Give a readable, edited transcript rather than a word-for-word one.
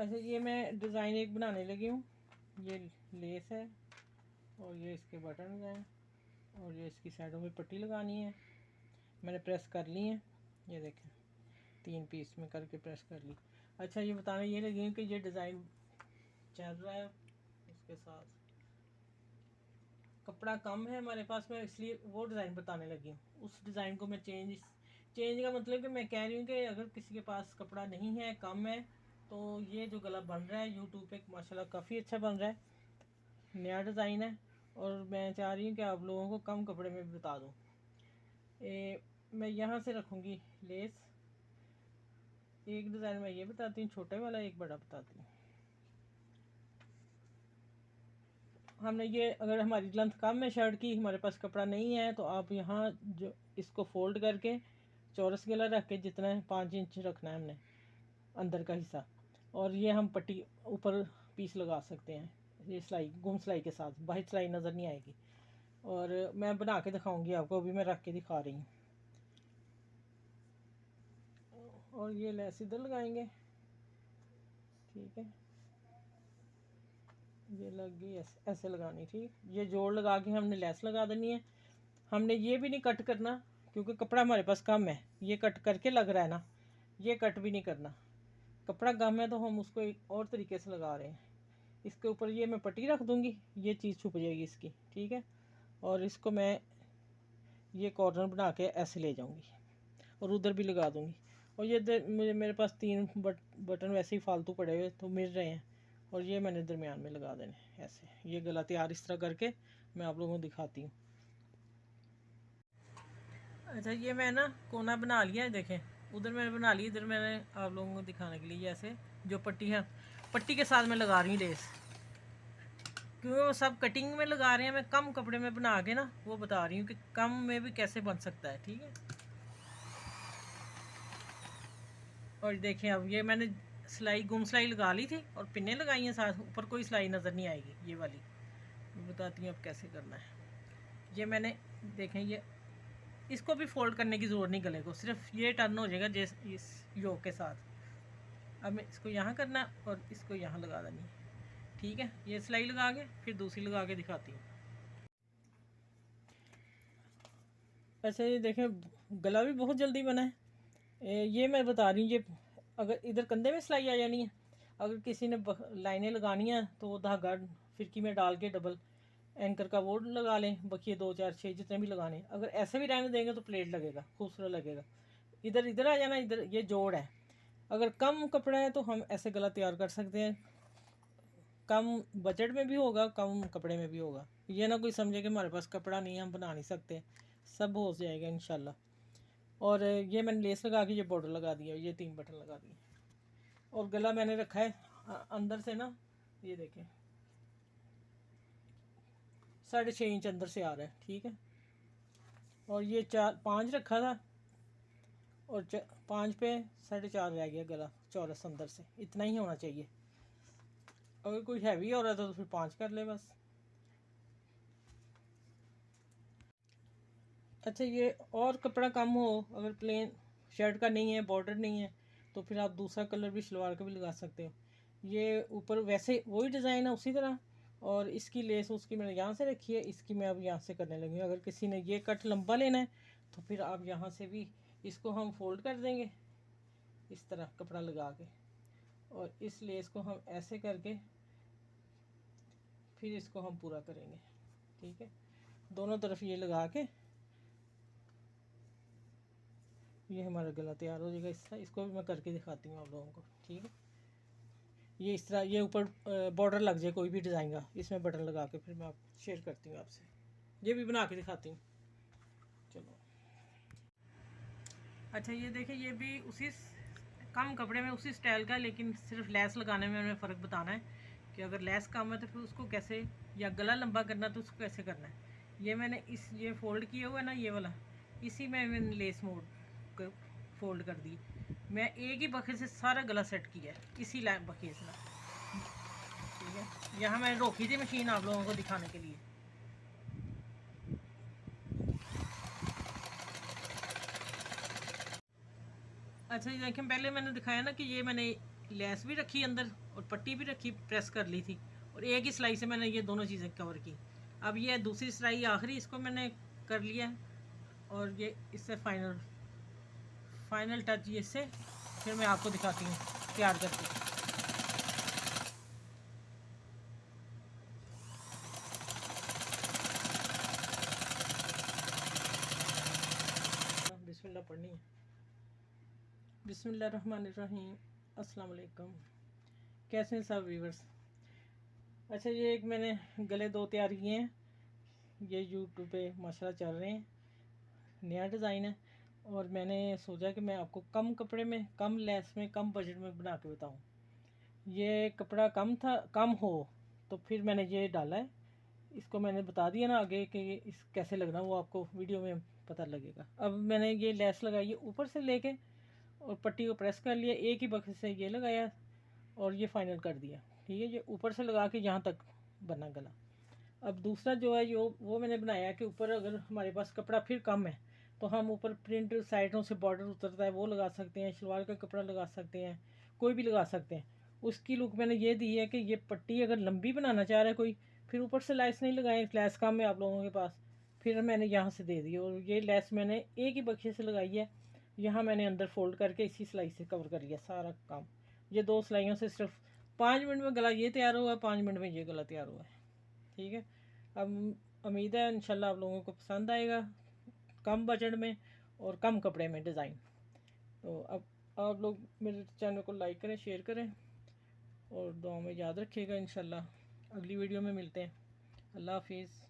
अच्छा, ये मैं डिज़ाइन एक बनाने लगी हूँ। ये लेस है और ये इसके बटन हैं और ये इसकी साइडों में पट्टी लगानी है। मैंने प्रेस कर ली है, ये देखें 3 पीस में करके प्रेस कर ली। अच्छा, ये बताने ये लगी हूँ कि ये डिज़ाइन चल रहा है, उसके साथ कपड़ा कम है हमारे पास में, इसलिए वो डिज़ाइन बताने लगी हूँ। उस डिज़ाइन को मैं चेंज का मतलब कि मैं कह रही हूँ कि अगर किसी के पास कपड़ा नहीं है, कम है, तो ये जो गला बन रहा है यूट्यूब पे माशाल्लाह काफ़ी अच्छा बन रहा है, नया डिज़ाइन है। और मैं चाह रही हूँ कि आप लोगों को कम कपड़े में भी बता दूँ। मैं यहाँ से रखूँगी लेस। एक डिज़ाइन मैं ये बताती हूँ छोटे वाला, एक बड़ा बताती हूँ। हमने ये, अगर हमारी लेंथ कम है शर्ट की, हमारे पास कपड़ा नहीं है, तो आप यहाँ जो इसको फोल्ड करके चौरस गला रख के जितना है 5 इंच रखना है हमने अंदर का हिस्सा, और ये हम पट्टी ऊपर पीस लगा सकते हैं। ये सिलाई गुम सिलाई के साथ, बाहर सिलाई नज़र नहीं आएगी। और मैं बना के दिखाऊंगी आपको, अभी मैं रख के दिखा रही हूँ। और ये लेस इधर लगाएंगे, ठीक है, ये लग गई, ऐसे लगानी, ठीक। ये जोड़ लगा के हमने लेस लगा देनी है। हमने ये भी नहीं कट करना क्योंकि कपड़ा हमारे पास कम है, ये कट करके लग रहा है ना, ये कट भी नहीं करना। कपड़ा कम है तो हम उसको एक और तरीके से लगा रहे हैं। इसके ऊपर ये मैं पट्टी रख दूँगी, ये चीज़ छुप जाएगी इसकी, ठीक है। और इसको मैं ये कॉर्नर बना के ऐसे ले जाऊँगी और उधर भी लगा दूँगी। और ये मुझे मेरे पास 3 बटन वैसे ही फालतू पड़े हुए तो मिल रहे हैं, और ये मैंने दरमियान में लगा देने ऐसे। ये गला तैयार इस तरह करके मैं आप लोगों को दिखाती हूँ। अच्छा, ये मैं ना कोना बना लिया है, देखें उधर मैंने बना लिया, इधर मैंने आप लोगों को दिखाने के लिए ऐसे जो पट्टी है, पट्टी के साथ मैं लगा रही हूँ लेस, क्योंकि वो सब कटिंग में लगा रहे हैं। मैं कम कपड़े में बना के ना वो बता रही हूँ कि कम में भी कैसे बन सकता है, ठीक है। और देखें अब ये मैंने सिलाई गुम सिलाई लगा ली थी और पिन्ने लगाई हैं साथ, ऊपर कोई सिलाई नज़र नहीं आएगी, ये वाली बताती हूँ अब कैसे करना है। ये मैंने, देखें ये, इसको भी फोल्ड करने की ज़रूरत नहीं, गले को सिर्फ ये टर्न हो जाएगा जैसे इस योक के साथ। अब मैं इसको यहाँ करना और इसको यहाँ लगा देनी, ठीक है। ये सिलाई लगा के फिर दूसरी लगा के दिखाती हूँ। ऐसे ये देखें गला भी बहुत जल्दी बना है। ये मैं बता रही हूँ, ये अगर इधर कंधे में सिलाई आ जानी है, अगर किसी ने लाइनें लगानी है तो वो धागा फिरकी में डाल के डबल एंकर का वो लगा लें, बखिए 2 4 6 जितने भी लगाने। अगर ऐसे भी रहने देंगे तो प्लेट लगेगा, खूबसूरत लगेगा। इधर इधर आ जाना, इधर ये जोड़ है। अगर कम कपड़ा है तो हम ऐसे गला तैयार कर सकते हैं, कम बजट में भी होगा, कम कपड़े में भी होगा। ये ना कोई समझे कि हमारे पास कपड़ा नहीं है हम बना नहीं सकते, सब हो जाएगा इंशाल्लाह। और ये मैंने लेस लगा के ये बॉर्डर लगा दिया, ये 3 बटन लगा दिए। और गला मैंने रखा है अंदर से ना, ये देखें 6.5 इंच अंदर से आ रहा है, ठीक है। और ये 5 रखा था और 5 पे 4.5 रह गया गला चौरस अंदर से, इतना ही होना चाहिए। अगर कोई हैवी हो रहा था तो फिर 5 कर ले बस। अच्छा, ये और कपड़ा कम हो, अगर प्लेन शर्ट का नहीं है, बॉर्डर नहीं है, तो फिर आप दूसरा कलर भी शलवार का भी लगा सकते हो। ये ऊपर वैसे वही डिज़ाइन है उसी तरह, और इसकी लेस उसकी मैंने यहाँ से रखी है, इसकी मैं अब यहाँ से करने लगी हूँ। अगर किसी ने ये कट लंबा लेना है तो फिर आप यहाँ से भी इसको हम फोल्ड कर देंगे इस तरह कपड़ा लगा के, और इस लेस को हम ऐसे करके फिर इसको हम पूरा करेंगे, ठीक है। दोनों तरफ ये लगा के ये हमारा गला तैयार हो जाएगा इस तरह। इसको भी मैं करके दिखाती हूँ आप लोगों को, ठीक है। ये इस तरह ये ऊपर बॉर्डर लग जाए कोई भी डिज़ाइन का, इसमें बटन लगा के फिर मैं आप शेयर करती हूँ आपसे, ये भी बना के दिखाती हूँ। चलो, अच्छा ये देखिए, ये भी उसी कम कपड़े में उसी स्टाइल का, लेकिन सिर्फ लेस लगाने में हमें फ़र्क बताना है कि अगर लेस कम है तो फिर उसको कैसे, या गला लंबा करना तो उसको कैसे करना है। ये मैंने ये फोल्ड किया हुआ है ना, ये वाला, इसी में मैंने लेस मोड फोल्ड कर दी। मैं एक ही बखे से सारा गला सेट किया है, इसी बखे से, ठीक है। यहाँ मैंने रोकी थी मशीन आप लोगों को दिखाने के लिए। अच्छा ये देखें, पहले मैंने दिखाया ना कि ये मैंने लेस भी रखी अंदर और पट्टी भी रखी, प्रेस कर ली थी, और एक ही सिलाई से मैंने ये दोनों चीज़ें कवर की। अब ये दूसरी सिलाई आखिरी, इसको मैंने कर लिया है, और ये इससे फाइनल टच, ये इससे फिर मैं आपको दिखाती हूँ तैयार करके। बिस्मिल्लाह पढ़नी है। बिस्मिल्लाहिर्रहमानिर्रहीम। अस्सलाम वालेकुम। कैसे हैं सब व्यूअर्स? अच्छा, ये एक मैंने गले 2 तैयार किए हैं, ये यूट्यूब पे माशाल्लाह चल रहे हैं, नया डिज़ाइन है, और मैंने सोचा कि मैं आपको कम कपड़े में, कम लेस में, कम बजट में बना के बताऊँ। ये कपड़ा कम हो तो फिर मैंने ये डाला है, इसको मैंने बता दिया ना आगे कि इस कैसे लगना, वो आपको वीडियो में पता लगेगा। अब मैंने ये लेस लगाई है ऊपर से लेके, और पट्टी को प्रेस कर लिया, एक ही बक्से से ये लगाया और ये फाइनल कर दिया। ठीक है, ये ऊपर से लगा के यहाँ तक बना गला। अब दूसरा जो है जो वो मैंने बनाया कि ऊपर अगर हमारे पास कपड़ा फिर कम है तो हम ऊपर प्रिंट साइडों से बॉर्डर उतरता है वो लगा सकते हैं, शलवार का कपड़ा लगा सकते हैं, कोई भी लगा सकते हैं। उसकी लुक मैंने ये दी है कि ये पट्टी अगर लंबी बनाना चाह रहा है कोई, फिर ऊपर से लेस नहीं लगाए, लेस कम है आप लोगों के पास, फिर मैंने यहाँ से दे दी, और ये लेस मैंने एक ही बक्से से लगाई है। यहाँ मैंने अंदर फोल्ड करके इसी सिलाई से कवर कर लिया सारा काम। ये 2 सिलाइयों से सिर्फ 5 मिनट में गला ये तैयार हुआ है, 5 मिनट में ये गला तैयार हुआ है। ठीक है, अब उम्मीद है इंशाल्लाह आप लोगों को पसंद आएगा, कम बजट में और कम कपड़े में डिज़ाइन। तो अब आप लोग मेरे चैनल को लाइक करें, शेयर करें, और दुआ में याद रखिएगा। इंशाल्लाह अगली वीडियो में मिलते हैं। अल्लाह हाफिज़।